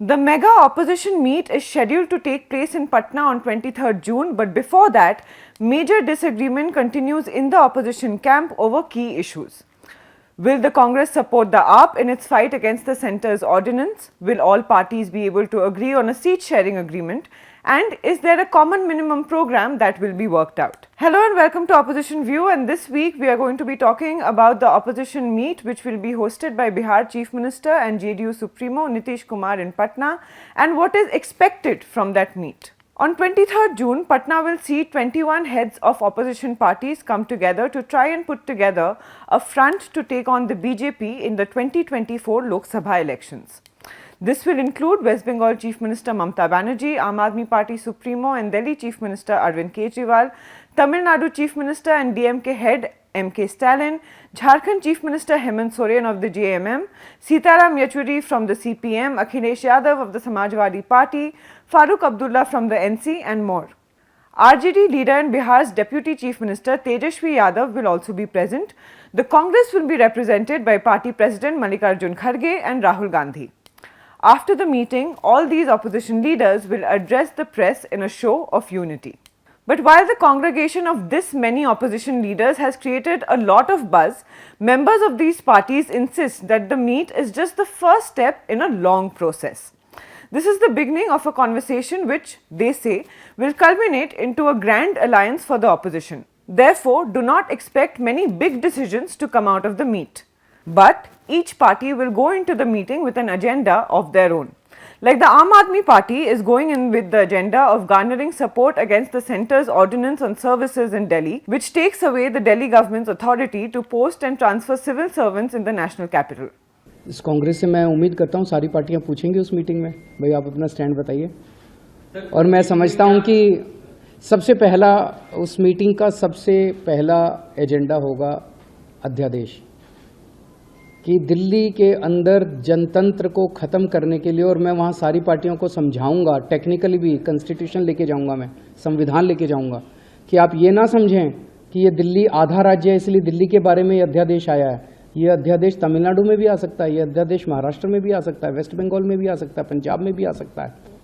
The mega opposition meet is scheduled to take place in Patna on 23rd June, but before that, major disagreement continues in the opposition camp over key issues. Will the Congress support the AAP in its fight against the centre's ordinance? Will all parties be able to agree on a seat sharing agreement? And is there a common minimum program that will be worked out? Hello and welcome to Opposition View, and this week we are going to be talking about the opposition meet which will be hosted by Bihar Chief Minister and JDU Supremo Nitish Kumar in Patna, and what is expected from that meet. On 23rd June, Patna will see 21 heads of opposition parties come together to try and put together a front to take on the BJP in the 2024 Lok Sabha elections. This will include West Bengal Chief Minister Mamata Banerjee, Aam Aadmi Party Supremo and Delhi Chief Minister Arvind Kejriwal, Tamil Nadu Chief Minister and DMK head M.K. Stalin, Jharkhand Chief Minister Hemant Soren of the JMM, Sitaram Yechuri from the CPM, Akhilesh Yadav of the Samajwadi Party, Farooq Abdullah from the NC and more. RJD leader and Bihar's Deputy Chief Minister Tejashwi Yadav will also be present. The Congress will be represented by Party President Mallikarjun Kharge and Rahul Gandhi. After the meeting, all these opposition leaders will address the press in a show of unity. But while the congregation of this many opposition leaders has created a lot of buzz, members of these parties insist that the meet is just the first step in a long process. This is the beginning of a conversation which, they say, will culminate into a grand alliance for the opposition. Therefore, do not expect many big decisions to come out of the meet. But each party will go into the meeting with an agenda of their own. Like the Aam Aadmi Party is going in with the agenda of garnering support against the centre's ordinance on services in Delhi, which takes away the Delhi government's authority to post and transfer civil servants in the national capital. इस कांग्रेस से मैं उम्मीद करता हूँ सारी पार्टियां पूछेंगी उस meeting में, भाई आप अपना स्टैंड बताइए। और मैं समझता हूँ कि सबसे पहला उस मीटिंग का सबसे पहला एजेंडा होगा अध्यादेश, कि दिल्ली के अंदर जनतंत्र को ख़त्म करने के लिए, और मैं वहाँ सारी पार्टियों को समझाऊंगा, टेक्निकली भी कॉन्स्टिट्यूशन लेके जाऊंगा, मैं संविधान लेके जाऊंगा, कि आप ये ना समझें कि ये दिल्ली आधा राज्य है इसलिए दिल्ली के बारे में ये अध्यादेश आया है। ये अध्यादेश तमिलनाडु में भी आ सकता है, ये अध्यादेश महाराष्ट्र में भी आ सकता है, वेस्ट बंगाल में भी आ सकता है, पंजाब में भी आ सकता है।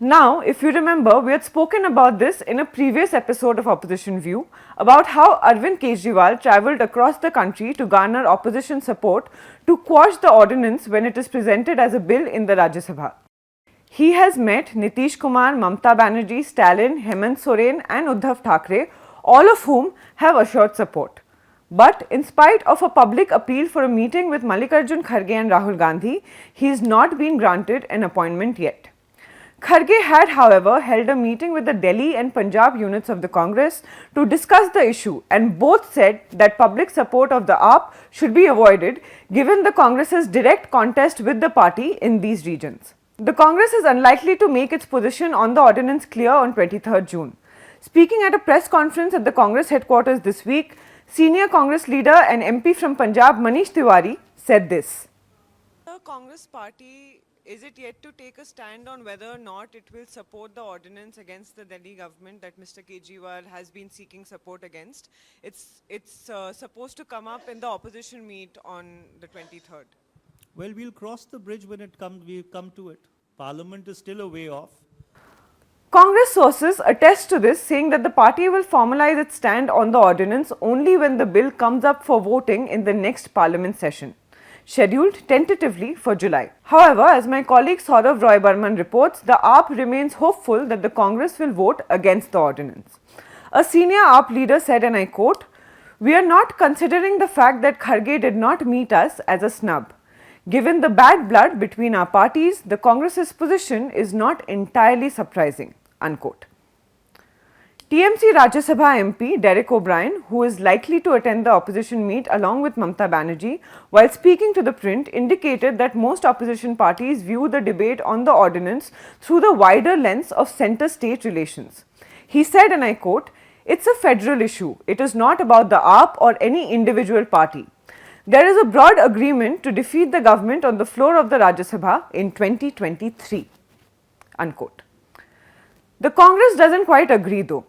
Now, if you remember, we had spoken about this in a previous episode of Opposition View about how Arvind Kejriwal travelled across the country to garner opposition support to quash the ordinance when it is presented as a bill in the Rajya Sabha. He has met Nitish Kumar, Mamata Banerjee, Stalin, Hemant Soren and Uddhav Thackeray, all of whom have assured support. But in spite of a public appeal for a meeting with Mallikarjun Kharge and Rahul Gandhi, he has not been granted an appointment yet. Kharge had, however, held a meeting with the Delhi and Punjab units of the Congress to discuss the issue, and both said that public support of the AAP should be avoided given the Congress's direct contest with the party in these regions. The Congress is unlikely to make its position on the ordinance clear on 23rd June. Speaking at a press conference at the Congress headquarters this week, senior Congress leader and MP from Punjab Manish Tiwari said this. The Congress party, is it yet to take a stand on whether or not it will support the ordinance against the Delhi government that Mr. Kejriwal has been seeking support against? It's supposed to come up in the opposition meet on the 23rd. Well, we'll cross the bridge when we come to it. Parliament is still a way off. Congress sources attest to this, saying that the party will formalize its stand on the ordinance only when the bill comes up for voting in the next parliament session, scheduled tentatively for July. However, as my colleague Saurav Roy Burman reports, the AAP remains hopeful that the Congress will vote against the ordinance. A senior AAP leader said, and I quote, "We are not considering the fact that Kharge did not meet us as a snub. Given the bad blood between our parties, the Congress's position is not entirely surprising." Unquote. TMC Rajya Sabha MP Derek O'Brien, who is likely to attend the opposition meet along with Mamata Banerjee, while speaking to ThePrint, indicated that most opposition parties view the debate on the ordinance through the wider lens of centre-state relations. He said, and I quote, "It's a federal issue. It is not about the AAP or any individual party. There is a broad agreement to defeat the government on the floor of the Rajya Sabha in 2023. Unquote. The Congress doesn't quite agree though.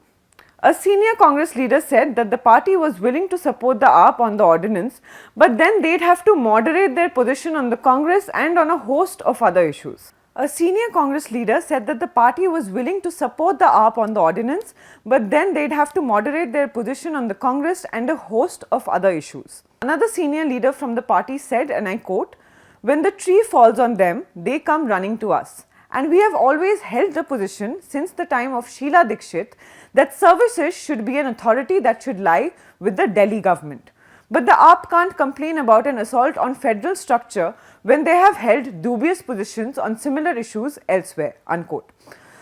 A senior Congress leader said that the party was willing to support the AAP on the ordinance, but then they'd have to moderate their position on the Congress and on a host of other issues. A senior Congress leader said that the party was willing to support the AAP on the ordinance, but then they'd have to moderate their position on the Congress and a host of other issues. Another senior leader from the party said, and I quote, "When the tree falls on them, they come running to us. And we have always held the position since the time of Sheila Dikshit that services should be an authority that should lie with the Delhi government. But the AAP can't complain about an assault on federal structure when they have held dubious positions on similar issues elsewhere." Unquote.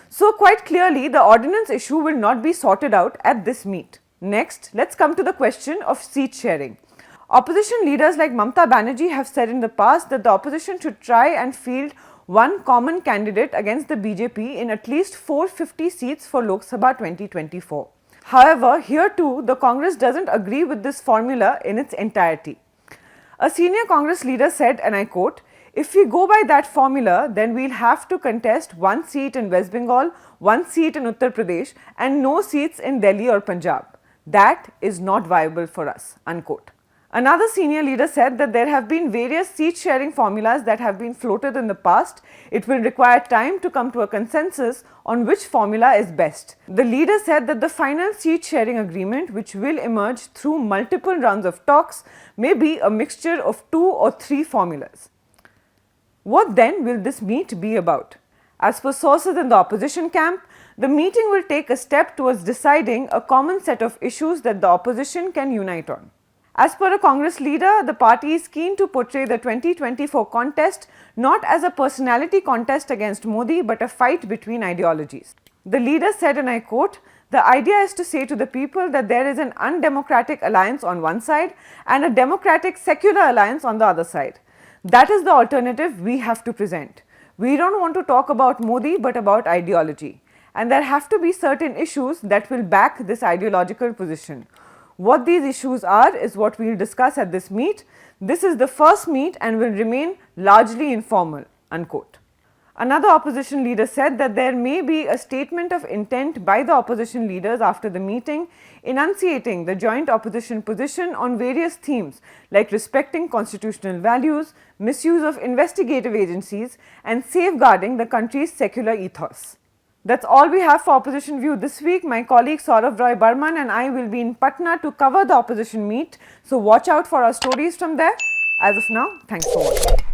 So quite clearly, the ordinance issue will not be sorted out at this meet. Next, let's come to the question of seat sharing. Opposition leaders like Mamata Banerjee have said in the past that the opposition should try and field one common candidate against the BJP in at least 450 seats for Lok Sabha 2024. However, here too, the Congress doesn't agree with this formula in its entirety. A senior Congress leader said, and I quote, "If we go by that formula, then we'll have to contest one seat in West Bengal, one seat in Uttar Pradesh, and no seats in Delhi or Punjab. That is not viable for us." Unquote. Another senior leader said that there have been various seat sharing formulas that have been floated in the past. It will require time to come to a consensus on which formula is best. The leader said that the final seat sharing agreement, which will emerge through multiple rounds of talks, may be a mixture of 2 or 3 formulas. What then will this meet be about? As per sources in the opposition camp, the meeting will take a step towards deciding a common set of issues that the opposition can unite on. As per a Congress leader, the party is keen to portray the 2024 contest not as a personality contest against Modi but a fight between ideologies. The leader said, and I quote, "The idea is to say to the people that there is an undemocratic alliance on one side and a democratic secular alliance on the other side. That is the alternative we have to present. We don't want to talk about Modi but about ideology. And there have to be certain issues that will back this ideological position. What these issues are is what we will discuss at this meet. This is the first meet and will remain largely informal." Unquote. Another opposition leader said that there may be a statement of intent by the opposition leaders after the meeting, enunciating the joint opposition position on various themes like respecting constitutional values, misuse of investigative agencies, and safeguarding the country's secular ethos. That's all we have for Opposition View this week. My colleague Saurav Roy Burman and I will be in Patna to cover the opposition meet. So watch out for our stories from there. As of now, thanks for watching.